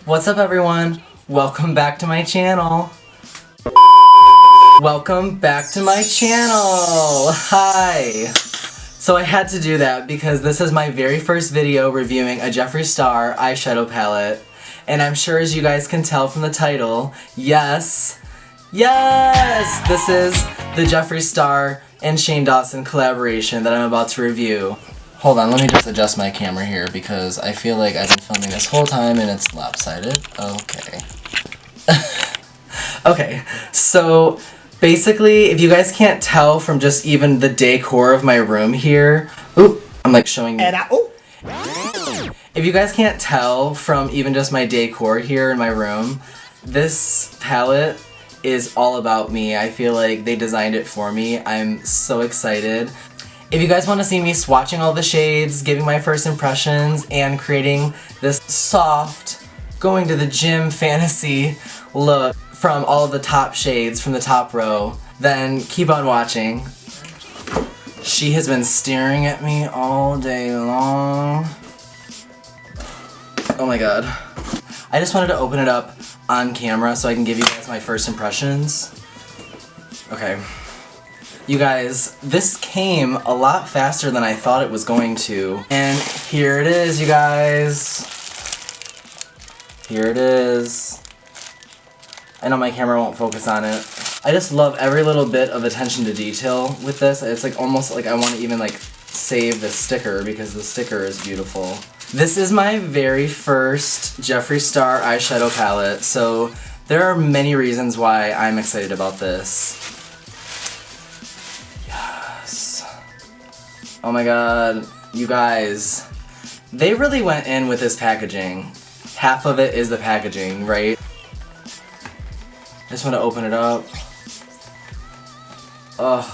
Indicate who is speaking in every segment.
Speaker 1: What's up everyone? Welcome back to my channel. Welcome back to my channel. Hi. So I had to do that because this is my very first video reviewing a Jeffree Star eyeshadow palette. And I'm sure as you guys can tell from the title, yes, this is the Jeffree Star and Shane Dawson collaboration that I'm about to review. Hold on, let me just adjust my camera here because I feel like I've been filming this whole time and it's lopsided. Okay. Okay, so basically, if you guys can't tell from just even the decor of my room here, oop, I'm like showing you. If you guys can't tell from even just my decor here in my room, this palette is all about me. I feel like they designed it for me. I'm so excited. If you guys want to see me swatching all the shades, giving my first impressions, and creating this soft, going to the gym fantasy look from all of the top shades from the top row, then keep on watching. She has been staring at me all day long. Oh my god. I just wanted to open it up on camera so I can give you guys my first impressions. Okay. You guys, this came a lot faster than I thought it was going to. And here it is, you guys. Here it is. I know my camera won't focus on it. I just love every little bit of attention to detail with this. It's like almost like I want to even like save the sticker because the sticker is beautiful. This is my very first Jeffree Star eyeshadow palette, so there are many reasons why I'm excited about this. Oh my god, you guys, they really went in with this packaging. Half of it is the packaging, right? I just want to open it up. Ugh.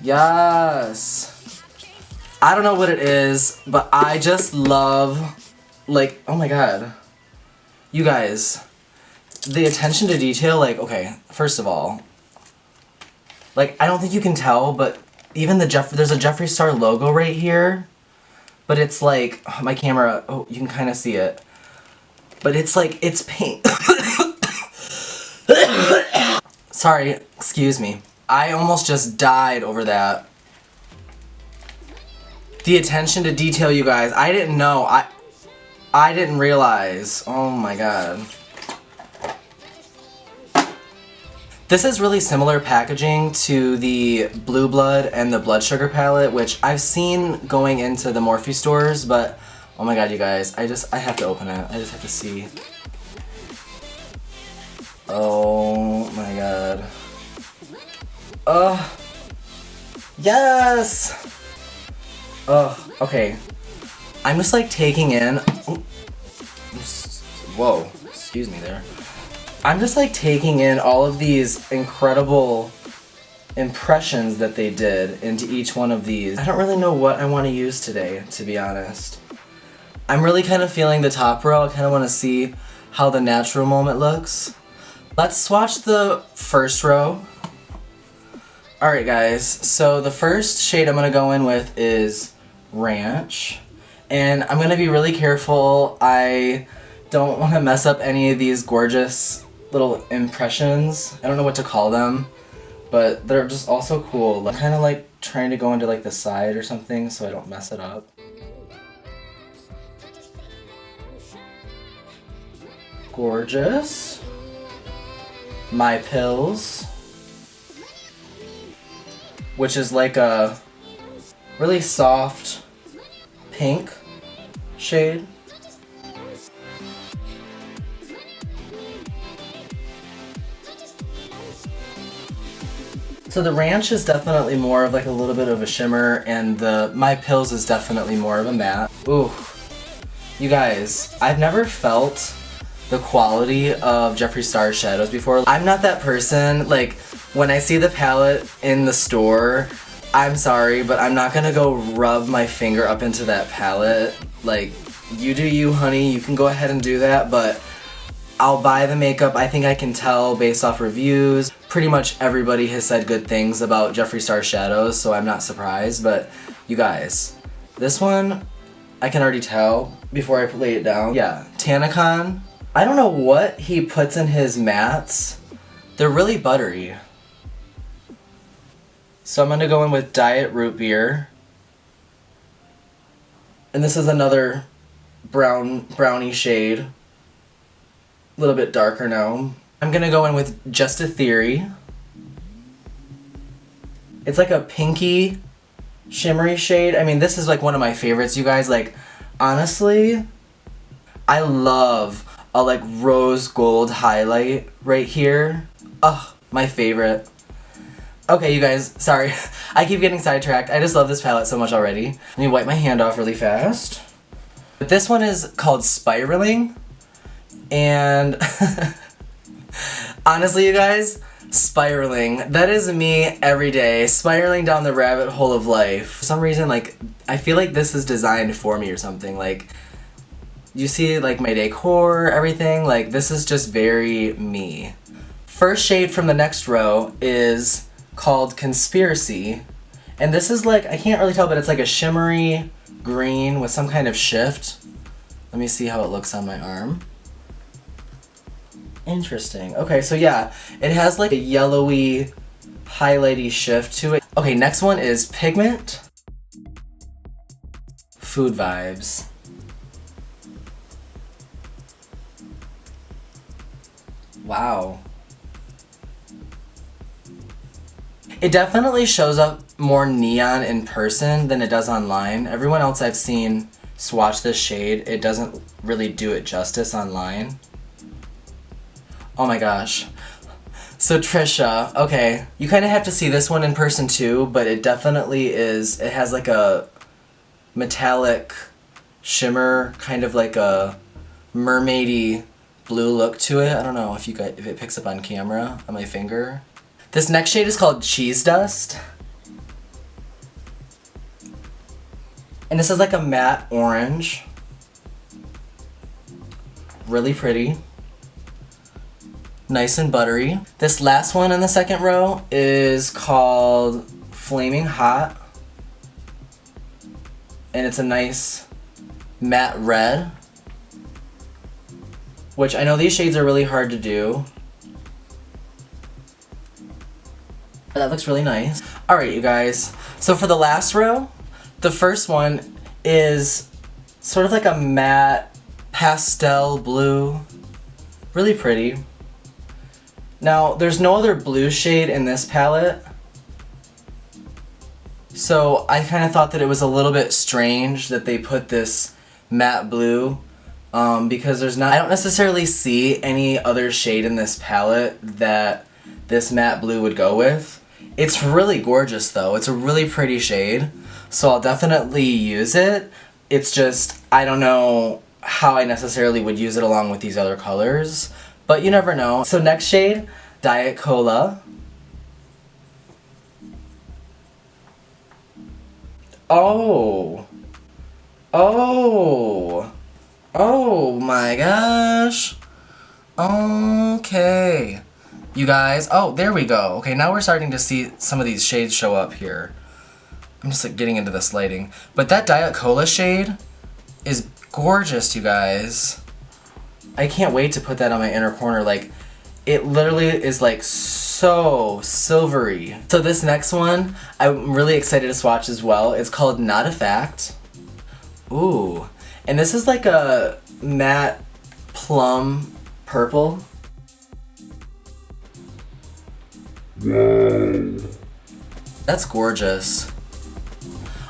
Speaker 1: Yes. I don't know what it is, but I just love, like, oh my god. You guys, the attention to detail, like, okay, first of all, like, I don't think you can tell, but even there's a Jeffree Star logo right here, but it's like, my camera, oh, you can kind of see it, but it's like, it's pink. Sorry, excuse me. I almost just died over that. The attention to detail, you guys, I didn't know, I didn't realize, oh my god. This is really similar packaging to the Blue Blood and the Blood Sugar palette, which I've seen going into the Morphe stores, but oh my god, you guys, I have to open it. I just have to see. Oh my god. Ugh. Yes! Ugh, okay. I'm just like taking in, whoa, excuse me there. I'm just like taking in all of these incredible impressions that they did into each one of these. I don't really know what I want to use today, to be honest. I'm really kind of feeling the top row. I kind of want to see how the natural moment looks. Let's swatch the first row. Alright guys, so the first shade I'm going to go in with is Ranch. And I'm going to be really careful. I don't want to mess up any of these gorgeous little impressions. I don't know what to call them, but they're just also cool. I'm kind of like trying to go into like the side or something so I don't mess it up. Gorgeous. My Pills, which is like a really soft pink shade. So the Ranch is definitely more of like a little bit of a shimmer, and the My Pills is definitely more of a matte. Ooh, you guys, I've never felt the quality of Jeffree Star shadows before. I'm not that person, like when I see the palette in the store, I'm sorry, but I'm not gonna go rub my finger up into that palette. Like, you do you, honey, you can go ahead and do that, but I'll buy the makeup. I think I can tell based off reviews. Pretty much everybody has said good things about Jeffree Star shadows, so I'm not surprised. But you guys, this one, I can already tell before I lay it down. Yeah, Tanacon. I don't know what he puts in his mattes. They're really buttery. So I'm gonna go in with Diet Root Beer. And this is another brownie shade. A little bit darker now. I'm gonna go in with Just a Theory. It's like a pinky shimmery shade. I mean, this is like one of my favorites, you guys. Like, honestly, I love a like rose gold highlight right here. Ugh, my favorite. Okay, you guys, sorry. I keep getting sidetracked. I just love this palette so much already. Let me wipe my hand off really fast. But this one is called Spiraling. And honestly, you guys, spiraling. That is me every day. Spiraling down the rabbit hole of life. For some reason, like, I feel like this is designed for me or something. Like, you see, like, my decor, everything. Like, this is just very me. First shade from the next row is called Conspiracy. And this is like, I can't really tell, but it's like a shimmery green with some kind of shift. Let me see how it looks on my arm. Interesting. Okay, so yeah, it has like a yellowy, highlighty shift to it. Okay, next one is Pigment. Food Vibes. Wow. It definitely shows up more neon in person than it does online. Everyone else I've seen swatch this shade, it doesn't really do it justice online. Oh my gosh. So Trisha, okay, you kind of have to see this one in person too, but it definitely is, it has like a metallic shimmer, kind of like a mermaidy blue look to it. I don't know if it picks up on camera on my finger. This next shade is called Cheese Dust. And this is like a matte orange. Really pretty. Nice and buttery. This last one in the second row is called Flaming Hot. And it's a nice matte red. Which I know these shades are really hard to do. But that looks really nice. Alright, you guys. So for the last row, the first one is sort of like a matte pastel blue. Really pretty. Now, there's no other blue shade in this palette, so I kind of thought that it was a little bit strange that they put this matte blue, because I don't necessarily see any other shade in this palette that this matte blue would go with. It's really gorgeous though, it's a really pretty shade, so I'll definitely use it. It's just, I don't know how I necessarily would use it along with these other colors. But you never know. So next shade, Diet Cola. Oh. Oh. Oh my gosh. Okay. You guys, oh, there we go. Okay, now we're starting to see some of these shades show up here. I'm just like getting into this lighting. But that Diet Cola shade is gorgeous, you guys. I can't wait to put that on my inner corner. Like, it literally is like so silvery. So this next one, I'm really excited to swatch as well. It's called Not a Fact. Ooh. And this is like a matte plum purple. Whoa. That's gorgeous.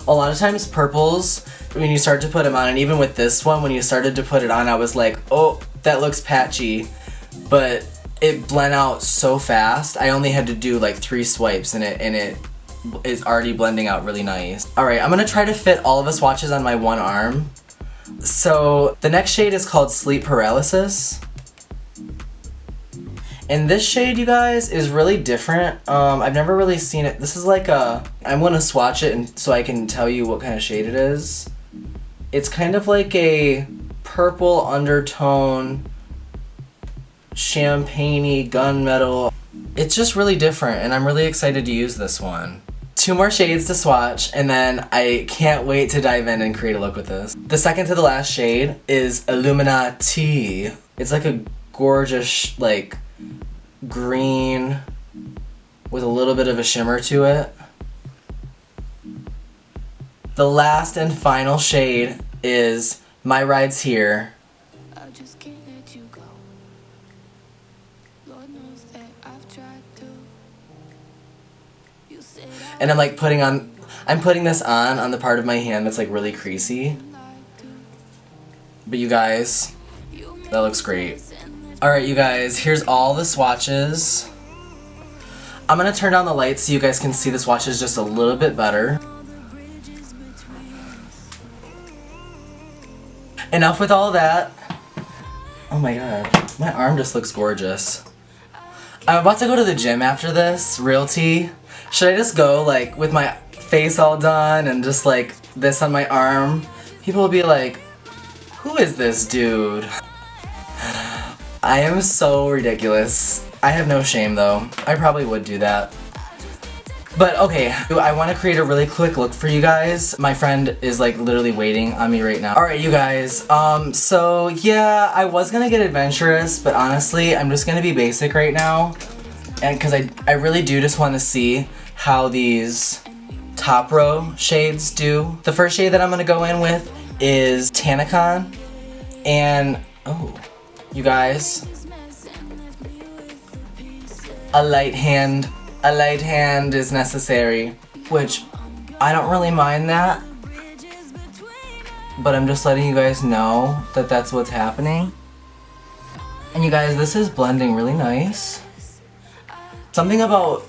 Speaker 1: A lot of times purples, when you start to put them on, and even with this one, when you started to put it on, I was like, oh, that looks patchy, but it blend out so fast. I only had to do like 3 swipes and it is already blending out really nice. Alright, I'm gonna try to fit all of the swatches on my one arm. So the next shade is called Sleep Paralysis. And this shade, you guys, is really different. I've never really seen it. This is like I'm gonna swatch it and so I can tell you what kind of shade it is. It's kind of like a purple undertone, champagne-y, gunmetal. It's just really different and I'm really excited to use this one. 2 more shades to swatch, and then I can't wait to dive in and create a look with this. The second to the last shade is Illuminati. It's like a gorgeous, like, green with a little bit of a shimmer to it. The last and final shade is My Ride's Here.
Speaker 2: I just can't let you go. Lord knows that I've tried to. You said
Speaker 1: And I'm like I'm putting this on the part of my hand that's like really creasy. But you guys, that looks great. Alright you guys, here's all the swatches. I'm gonna turn down the lights so you guys can see the swatches just a little bit better. Enough with all that. Oh my god, my arm just looks gorgeous. I'm about to go to the gym after this, real tea. Should I just go like with my face all done and just like this on my arm? People will be like, who is this dude? I am so ridiculous. I have no shame though. I probably would do that. But okay, I want to create a really quick look for you guys. My friend is like literally waiting on me right now. Alright you guys, so yeah, I was gonna get adventurous, but honestly, I'm just gonna be basic right now. And cause I really do just want to see how these top row shades do. The first shade that I'm gonna go in with is Tanacon. And, oh, you guys, a light hand is necessary, which I don't really mind that, but I'm just letting you guys know that that's what's happening. And you guys, this is blending really nice. Something about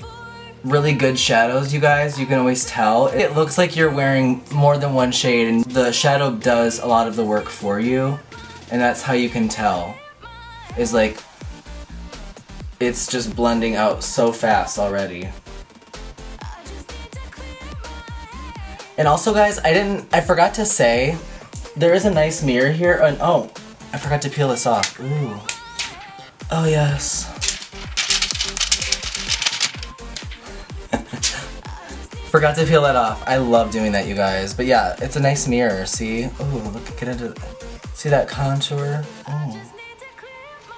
Speaker 1: really good shadows, you guys, you can always tell. It looks like you're wearing more than one shade and the shadow does a lot of the work for you, and that's how you can tell, is like it's just blending out so fast already. And also guys, I forgot to say, there is a nice mirror here, and oh, I forgot to peel this off. Ooh. Oh yes. Forgot to peel that off. I love doing that, you guys. But yeah, it's a nice mirror, see? Ooh, look, get into, see that contour? Oh.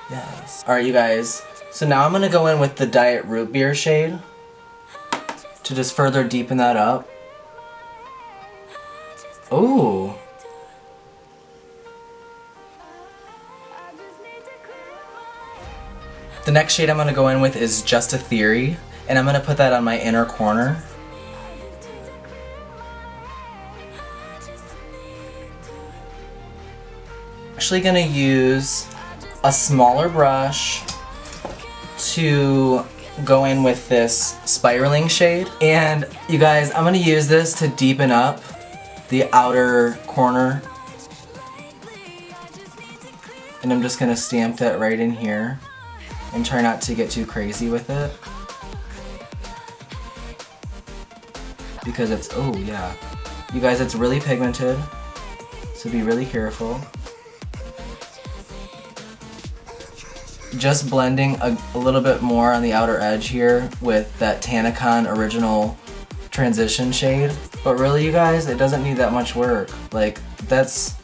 Speaker 1: Yes. Alright, you guys. So now I'm gonna go in with the Diet Root Beer shade to just further deepen that up. Ooh. The next shade I'm gonna go in with is Just a Theory, and I'm gonna put that on my inner corner. Actually gonna use a smaller brush to go in with this spiraling shade. And you guys, I'm gonna use this to deepen up the outer corner. And I'm just gonna stamp that right in here and try not to get too crazy with it. Because it's, oh yeah. You guys, it's really pigmented, so be really careful. Just blending a little bit more on the outer edge here with that Tanacon original transition shade. But really you guys, it doesn't need that much work. Like, that's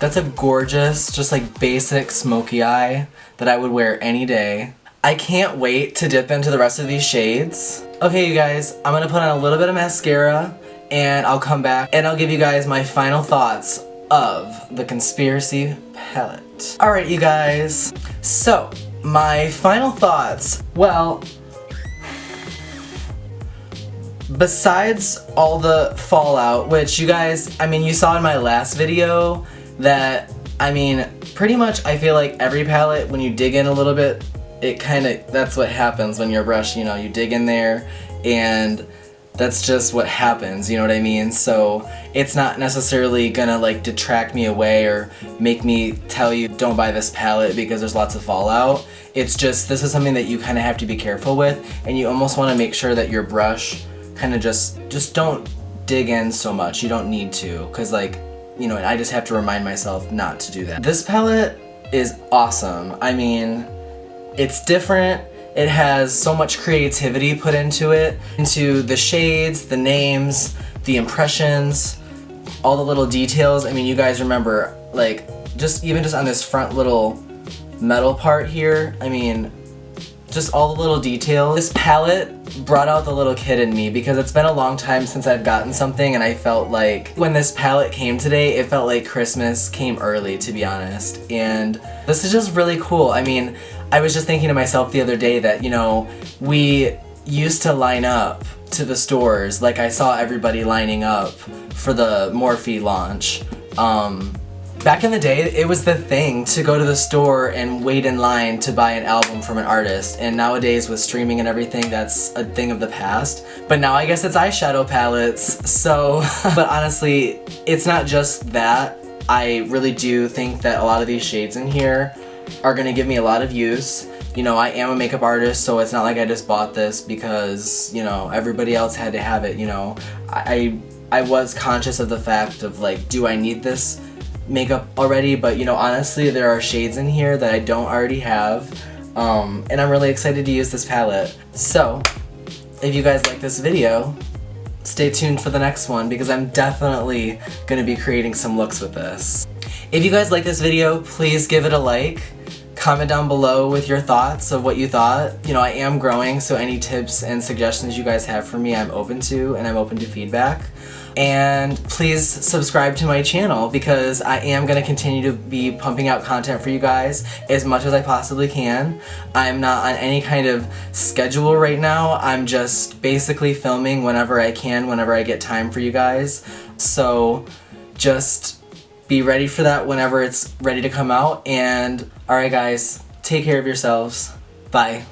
Speaker 1: a gorgeous, just like basic smoky eye that I would wear any day. I can't wait to dip into the rest of these shades. Okay you guys, I'm gonna put on a little bit of mascara and I'll come back and I'll give you guys my final thoughts of the Conspiracy palette. Alright you guys, so my final thoughts, well, besides all the fallout, which you guys, I mean, you saw in my last video that, I mean, pretty much I feel like every palette, when you dig in a little bit, it kind of, that's what happens when you're brush, you know, you dig in there and that's just what happens, you know what I mean? So it's not necessarily gonna like detract me away or make me tell you don't buy this palette because there's lots of fallout. It's just, this is something that you kind of have to be careful with, and you almost want to make sure that your brush kind of just don't dig in so much. You don't need to, because like, you know, I just have to remind myself not to do that. This palette is awesome. I mean, it's different. It has so much creativity put into it, into the shades, the names, the impressions, all the little details. I mean, you guys remember, like, even just on this front little metal part here, I mean, just all the little details. This palette brought out the little kid in me because it's been a long time since I've gotten something, and I felt like when this palette came today, it felt like Christmas came early, to be honest. And this is just really cool. I mean, I was just thinking to myself the other day that, you know, we used to line up to the stores, like I saw everybody lining up for the Morphe launch. Back in the day, it was the thing to go to the store and wait in line to buy an album from an artist, and nowadays with streaming and everything, that's a thing of the past. But now I guess it's eyeshadow palettes, so, but honestly, it's not just that. I really do think that a lot of these shades in here are gonna give me a lot of use. You know, I am a makeup artist, so it's not like I just bought this because, you know, everybody else had to have it, you know. I was conscious of the fact of, like, do I need this makeup already? But, you know, honestly, there are shades in here that I don't already have, and I'm really excited to use this palette. So, if you guys like this video, stay tuned for the next one because I'm definitely gonna be creating some looks with this. If you guys like this video, please give it a like. Comment down below with your thoughts of what you thought. You know, I am growing, so any tips and suggestions you guys have for me, I'm open to, and I'm open to feedback. And please subscribe to my channel because I am going to continue to be pumping out content for you guys as much as I possibly can. I'm not on any kind of schedule right now. I'm just basically filming whenever I can, whenever I get time for you guys. So just be ready for that whenever it's ready to come out. And alright guys, take care of yourselves. Bye.